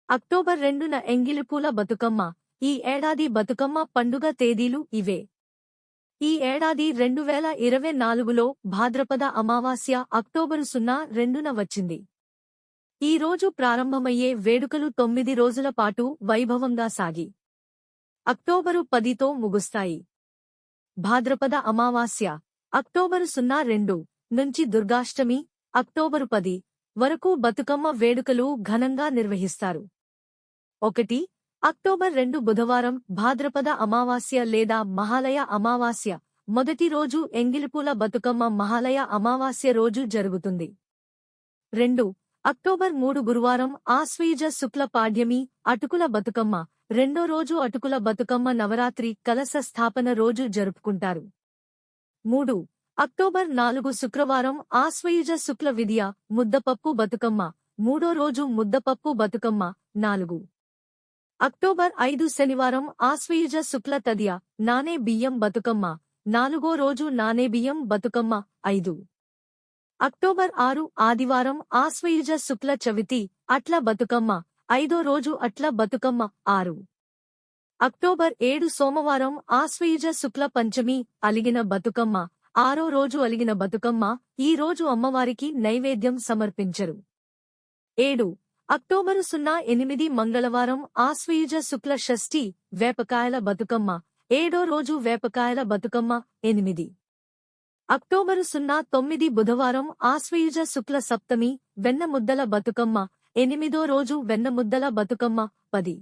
October 2న ఎంగిలిపూల బతుకమ్మ. ఈ ఏడాది బతుకమ్మ పండుగ తేదీలు ఇవే. ఈ ఏడాది 2024లో భాద్రపద అమావాస్య అక్టోబరు 02న వచ్చింది. ఈ రోజు ప్రారంభమయ్యే వేడుకలు 9 రోజుల పాటు వైభవంగా సాగి అక్టోబరు 10తో ముగుస్తాయి. భాద్రపద అమావాస్య అక్టోబరు 02 నుంచి దుర్గాష్టమి అక్టోబరు 10 వరకు బతుకమ్మ వేడుకలు ఘనంగా నిర్వహిస్తారు. 1 అక్టోబర్ 2 బుధవారం భాద్రపద అమావాస్య లేదా మహాలయ అమావాస్య. మొదటి రోజు ఎంగిలిపూల బతుకమ్మ మహాలయ అమావాస్య రోజు జరుగుతుంది. 2 అక్టోబర్ 3 గురువారం ఆశ్వయుజ శుక్ల పాడ్యమి అటుకుల బతుకమ్మ. రెండో రోజు అటుకుల బతుకమ్మ నవరాత్రి కలశ స్థాపన రోజు జరుపుకుంటారు. 3 అక్టోబర్ 4 శుక్రవారం ఆశ్వయుజ శుక్ల విద్య ముద్దపప్పు బతుకమ్మ. మూడో రోజు ముద్దపప్పు బతుకమ్మ. 4 అక్టోబర్ 5 శనివారం ఆశ్వయుజ శుక్ల తదియ నానే బియ్యం బతుకమ్మ. నాలుగో రోజు నానే బియ్యం బతుకమ్మ. 5 అక్టోబర్ 6 ఆదివారం ఆశ్వయుజ శుక్ల చవితి అట్ల బతుకమ్మ. ఐదో రోజు అట్ల బతుకమ్మ. 6 అక్టోబర్ 7 సోమవారం ఆశ్వయుజ శుక్ల పంచమి అలిగిన బతుకమ్మ. ఆరో రోజు అలిగిన బతుకమ్మ. ఈ రోజు అమ్మవారికి నైవేద్యం సమర్పించరు. 7 అక్టోబరు 08 మంగళవారం ఆశ్వయుజ శుక్ల షష్ఠి వేపకాయల బతుకమ్మ. ఏడో రోజు వేపకాయల బతుకమ్మ. 8 అక్టోబరు 09 బుధవారం ఆశ్వయుజ శుక్ల సప్తమి వెన్నముద్దల బతుకమ్మ. ఎనిమిదో రోజు వెన్నముద్దల బతుకమ్మ. 10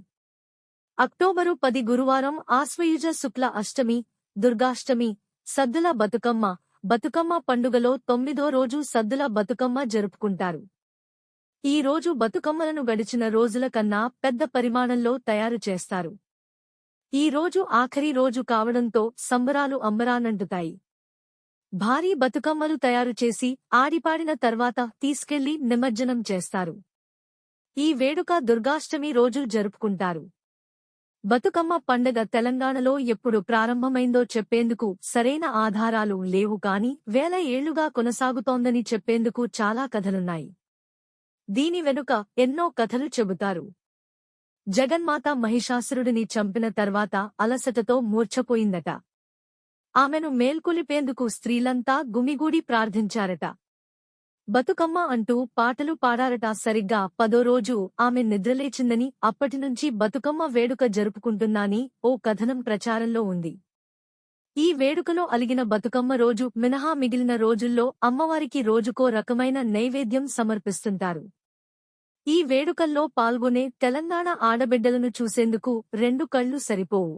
అక్టోబరు 10 గురువారం ఆశ్వయుజ శుక్ల అష్టమి దుర్గాష్టమి సద్దుల బతుకమ్మ. బతుకమ్మ పండుగలో 9దో రోజు సద్దుల బతుకమ్మ జరుపుకుంటారు. ఈ రోజు బతుకమ్మలను గడిచిన రోజుల కన్నా పెద్ద పరిమాణంలో తయారు చేస్తారు. ఈ రోజు ఆఖరి రోజు కావడంతో సంబరాలు అంబరానంటుతాయి. భారీ బతుకమ్మలు తయారు చేసి ఆడిపాడిన తర్వాత తీసుకెళ్లి నిమజ్జనం చేస్తారు. ఈ వేడుక దుర్గాష్టమి రోజు జరుపుకుంటారు. బతుకమ్మ పండగ తెలంగాణలో ఎప్పుడు ప్రారంభమైందో చెప్పేందుకు సరైన ఆధారాలు లేవు కాని వేల ఏళ్లుగా కొనసాగుతోందని చెప్పేందుకు చాలా కథలున్నాయి. దీని వెనుక ఎన్నో కథలు చెబుతారు. జగన్మాత మహిషాసురుడిని చంపిన తర్వాత అలసటతో మూర్ఛపోయిందట. ఆమెను మేల్కొలిపేందుకు స్త్రీలంతా గుమిగూడి ప్రార్థించారట. బతుకమ్మ అంటూ పాటలు పాడారట. సరిగ్గా 10వ రోజు ఆమె నిద్రలేచిందని అప్పటినుంచి బతుకమ్మ వేడుక జరుపుకుంటున్నాని ఓ కథనం ప్రచారంలో ఉంది. ఈ వేడుకలో అలిగిన బతుకమ్మ రోజు మినహా మిగిలిన రోజుల్లో అమ్మవారికి రోజుకో రకమైన నైవేద్యం సమర్పిస్తుంటారు. ఈ వేడుకల్లో పాల్గొనే తెలంగాణ ఆడబిడ్డలను చూసేందుకు 2 కళ్ళు సరిపోవు.